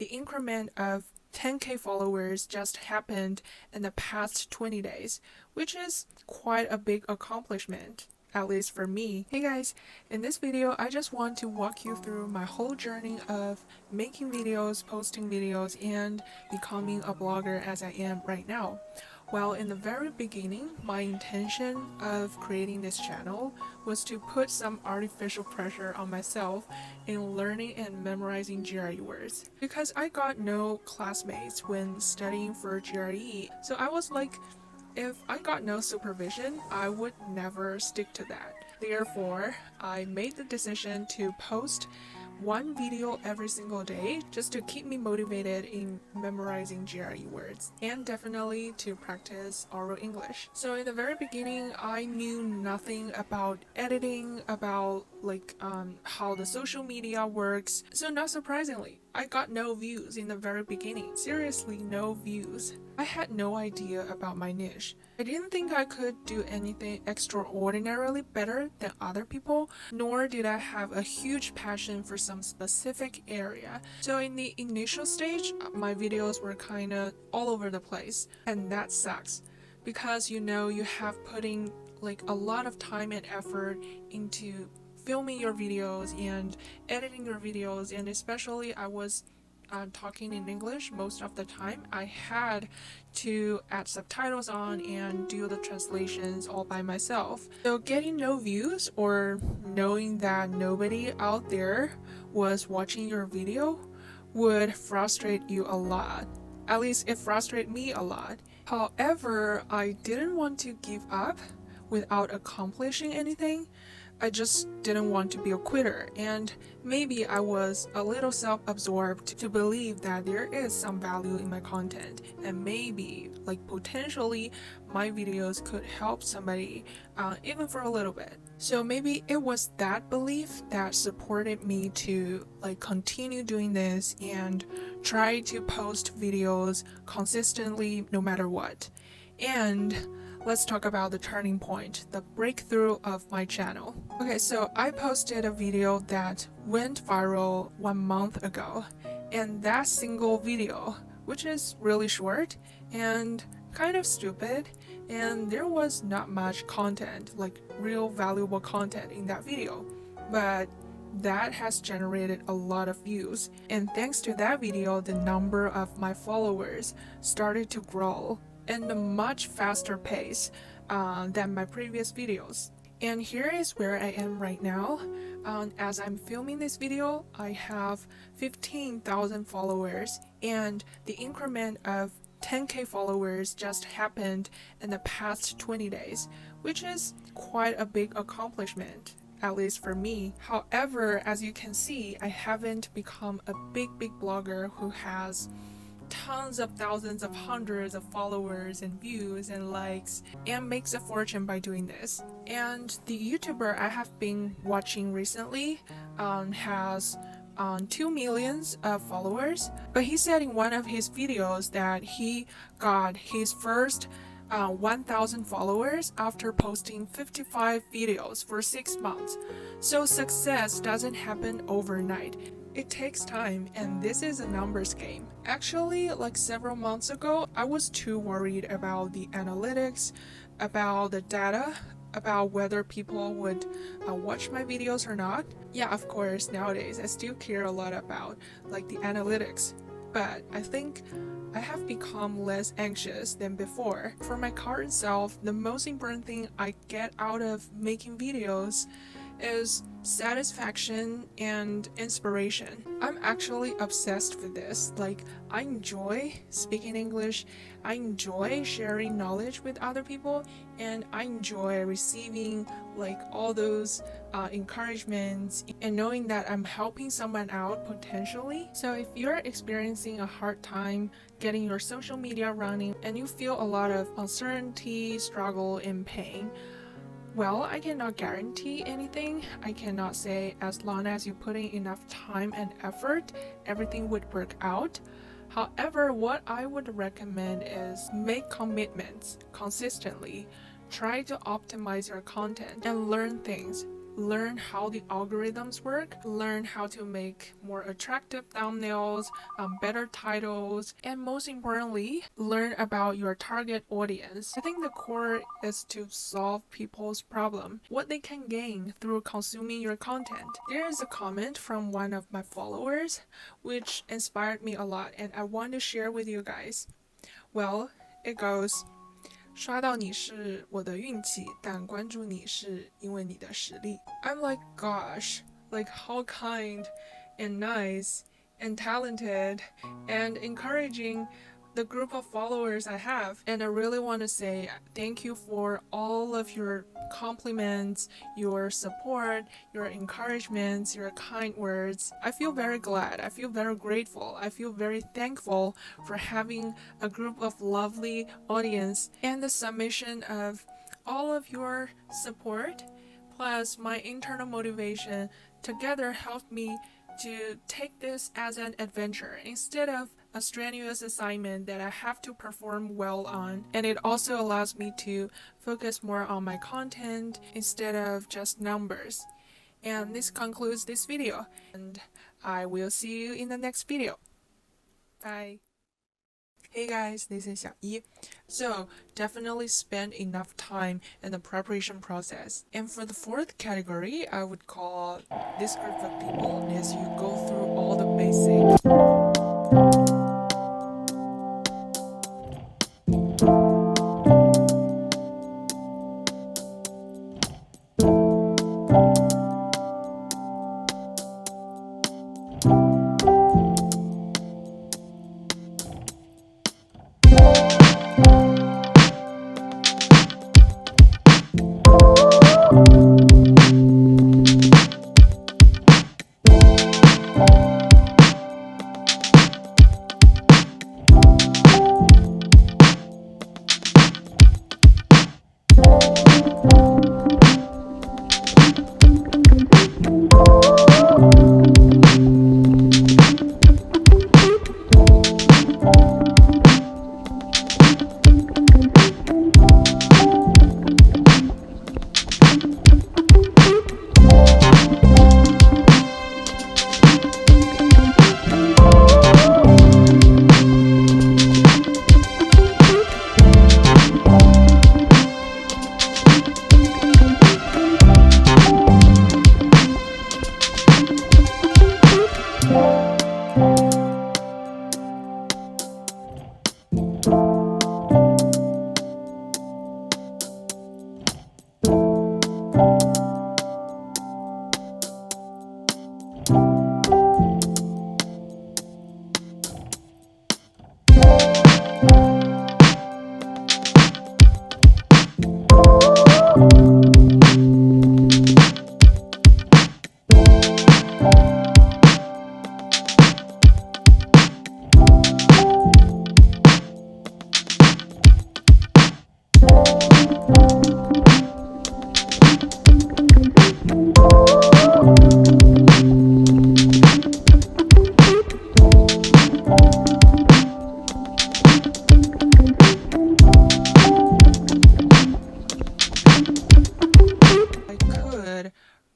the increment of 10K followers just happened in the past 20 days, which is quite a big accomplishment, at least for me. Hey guys, in this video I just want to walk you through my whole journey of making videos, posting videos, and becoming a blogger as I am right now. Well, in the very beginning, my intention of creating this channel was to put some artificial pressure on myself in learning and memorizing GRE words, because I got no classmates when studying for GRE. So I was like, if I got no supervision, I would never stick to that. Therefore, I made the decision to post one video every single day just to keep me motivated in memorizing GRE words and definitely to practice oral English. So in the very beginning, I knew nothing about editing, about how the social media works. So not surprisingly, I got no views in the very beginning. Seriously, no views. I had no idea about my niche. I didn't think I could do anything extraordinarily better than other people, nor did I have a huge passion for some specific area. So in the initial stage, my videos were kind of all over the place, and that sucks because you have putting a lot of time and effort into filming your videos and editing your videos, and especially I was talking in English most of the time. I had to add subtitles on and do the translations all by myself. So getting no views or knowing that nobody out there was watching your video would frustrate you a lot. At least it frustrated me a lot. However, I didn't want to give up without accomplishing anything. I just didn't want to be a quitter, and maybe I was a little self-absorbed to believe that there is some value in my content, and maybe potentially my videos could help somebody even for a little bit. So maybe it was that belief that supported me to continue doing this and try to post videos consistently no matter what. And let's talk about the turning point, the breakthrough of my channel. Okay, so I posted a video that went viral 1 month ago, and that single video, which is really short and kind of stupid, and there was not much content, real valuable content in that video, but that has generated a lot of views, and thanks to that video, the number of my followers started to grow in a much faster pace than my previous videos. And here is where I am right now. As I'm filming this video, I have 15,000 followers, and the increment of 10K followers just happened in the past 20 days, which is quite a big accomplishment, at least for me. However, as you can see, I haven't become a big blogger who has tons of thousands of hundreds of followers and views and likes and makes a fortune by doing this. And the YouTuber I have been watching recently has 2 million followers, but he said in one of his videos that he got his first 1,000 followers after posting 55 videos for 6 months. So success doesn't happen overnight. It takes time, and this is a numbers game. Actually, several months ago, I was too worried about the analytics, about the data, about whether people would watch my videos or not. Yeah, of course, nowadays I still care a lot about the analytics, but I think I have become less anxious than before. For my current self, the most important thing I get out of making videos is satisfaction and inspiration. I'm actually obsessed with this. I enjoy speaking English, I enjoy sharing knowledge with other people, and I enjoy receiving all those encouragements and knowing that I'm helping someone out potentially. So if you're experiencing a hard time getting your social media running and you feel a lot of uncertainty, struggle, and pain, well, I cannot guarantee anything. I cannot say as long as you put in enough time and effort, everything would work out. However, what I would recommend is make commitments consistently. Try to optimize your content and learn things. learn how the algorithms work, learn how to make more attractive thumbnails, better titles, and most importantly, learn about your target audience. I think the core is to solve people's problem, what they can gain through consuming your content. There is a comment from one of my followers which inspired me a lot and I want to share with you guys. Well, it goes, 刷到你是我的运气，但关注你是因为你的实力。I'm like, gosh, like how kind and nice and talented and encouraging the group of followers I have. And I really want to say thank you for all of your compliments, your support, your encouragements, your kind words. I feel very glad. I feel very grateful. I feel very thankful for having a group of lovely audience, and the summation of all of your support plus my internal motivation together helped me to take this as an adventure instead of a strenuous assignment that I have to perform well on. And it also allows me to focus more on my content instead of just numbers. And this concludes this video, and I will see you in the next video. Bye. Hey guys, this is Xiaoyi. So definitely spend enough time in the preparation process. And for the fourth category, I would call this group of people as you go through all the basics.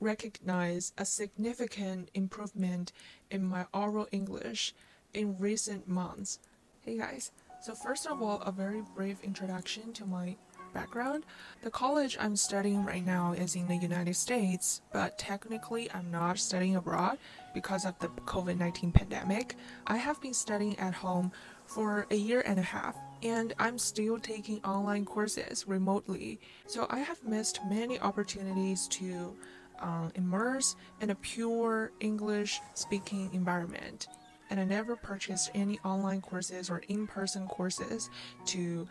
Recognize a significant improvement in my oral English in recent months. Hey guys, so first of all, a very brief introduction to my background. The college I'm studying right now is in the United States, but technically I'm not studying abroad because of the COVID-19 pandemic. I have been studying at home for a year and a half, and I'm still taking online courses remotely. So I have missed many opportunities to immerse in a pure English speaking environment, and I never purchased any online courses or in-person courses to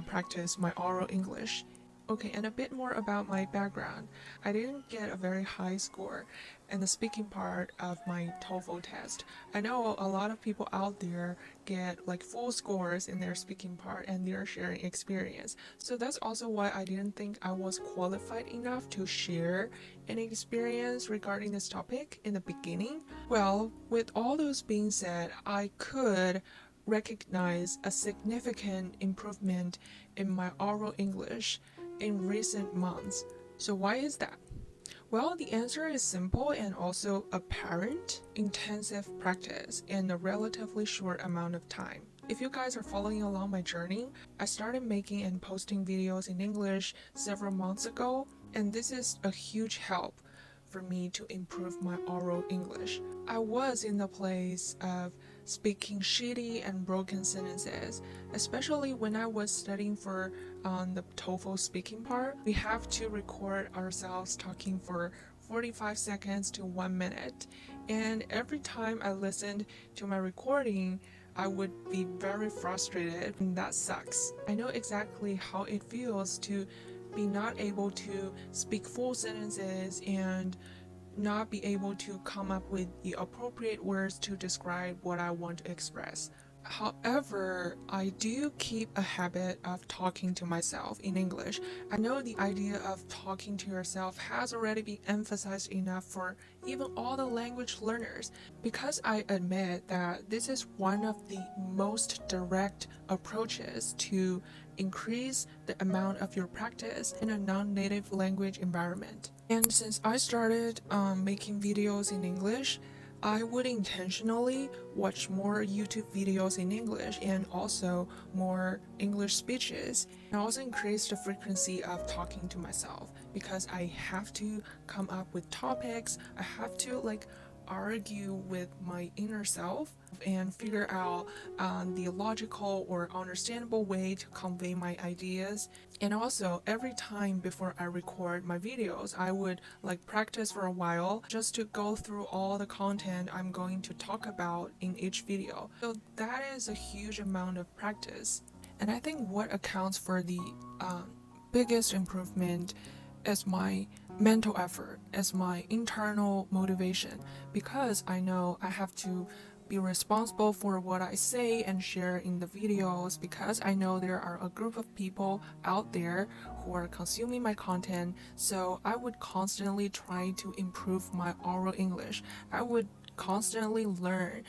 practice my oral English. Okay, and a bit more about my background. I didn't get a very high score in the speaking part of my TOEFL test. I know a lot of people out there get like full scores in their speaking part and they're sharing experience. So that's also why I didn't think I was qualified enough to share any experience regarding this topic in the beginning. Well, with all those being said, I could recognize a significant improvement in my oral English in recent months. So why is that? Well, the answer is simple and also apparent: intensive practice in a relatively short amount of time. If you guys are following along my journey, I started making and posting videos in English several months ago, and this is a huge help for me to improve my oral English. I was in the place of speaking shitty and broken sentences, especially when I was studying for the TOEFL speaking part. We have to record ourselves talking for 45 seconds to 1 minute, and every time I listened to my recording, I would be very frustrated, and that sucks. I know exactly how it feels to be not able to speak full sentences and not be able to come up with the appropriate words to describe what I want to express. However, I do keep a habit of talking to myself in English. I know the idea of talking to yourself has already been emphasized enough for even all the language learners, because I admit that this is one of the most direct approaches to increase the amount of your practice in a non-native language environment. And since I started making videos in English, I would intentionally watch more YouTube videos in English and also more English speeches, and also increase the frequency of talking to myself, because I have to come up with topics. I have to argue with my inner self and figure out the logical or understandable way to convey my ideas. And also, every time before I record my videos, I would practice for a while just to go through all the content I'm going to talk about in each video. So that is a huge amount of practice. And I think what accounts for the biggest improvement is my mental effort, as my internal motivation, because I know I have to be responsible for what I say and share in the videos, because I know there are a group of people out there who are consuming my content. So I would constantly try to improve my oral English. I would constantly learn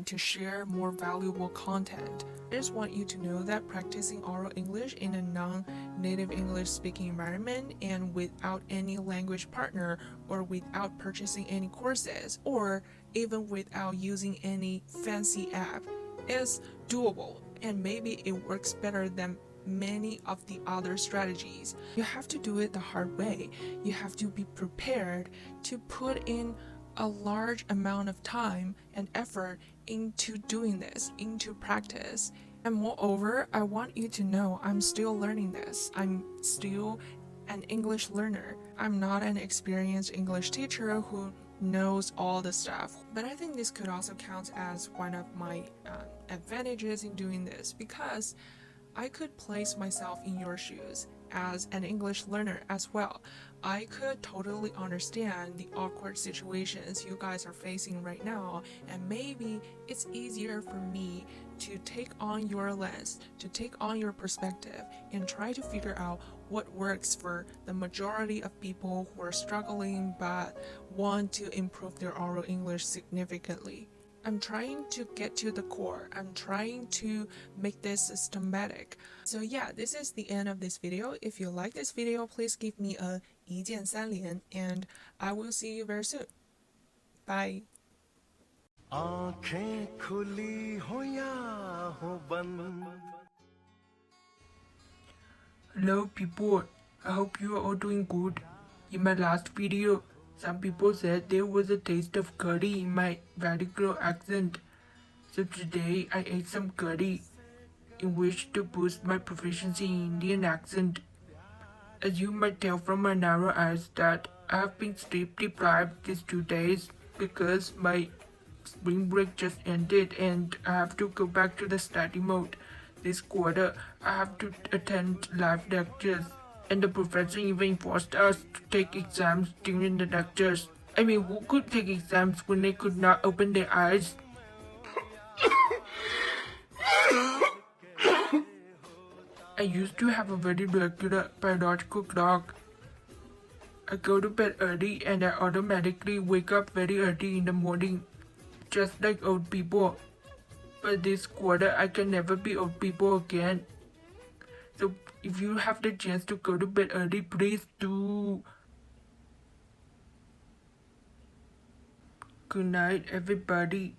to share more valuable content. I just want you to know that practicing oral English in a non-native English speaking environment and without any language partner, or without purchasing any courses, or even without using any fancy app, is doable, and maybe it works better than many of the other strategies. You have to do it the hard way. You have to be prepared to put in a large amount of time and effort into doing this, into practice. And moreover, I want you to know I'm still learning this. I'm still an English learner. I'm not an experienced English teacher who knows all the stuff. But I think this could also count as one of my advantages in doing this, because I could place myself in your shoes as an English learner as well. I could totally understand the awkward situations you guys are facing right now, and maybe it's easier for me to take on your lens, to take on your perspective, and try to figure out what works for the majority of people who are struggling but want to improve their oral English significantly. I'm trying to get to the core. I'm trying to make this systematic. So yeah, this is the end of this video. If you like this video, please give me a 一键三连, and I will see you very soon. Bye. Hello people, I hope you are all doing good. In my last video, some people said there was a taste of curry in my vertical accent. So today I ate some curry in which to boost my proficiency in Indian accent. As you might tell from my narrow eyes that I have been sleep deprived these 2 days because my spring break just ended and I have to go back to the study mode. This quarter I have to attend live lectures, and the professor even forced us to take exams during the lectures. I mean, who could take exams when they could not open their eyes? I used to have a very regular biological clock. I go to bed early and I automatically wake up very early in the morning, just like old people. But this quarter I can never be old people again. So if you have the chance to go to bed early, please do. Good night, everybody.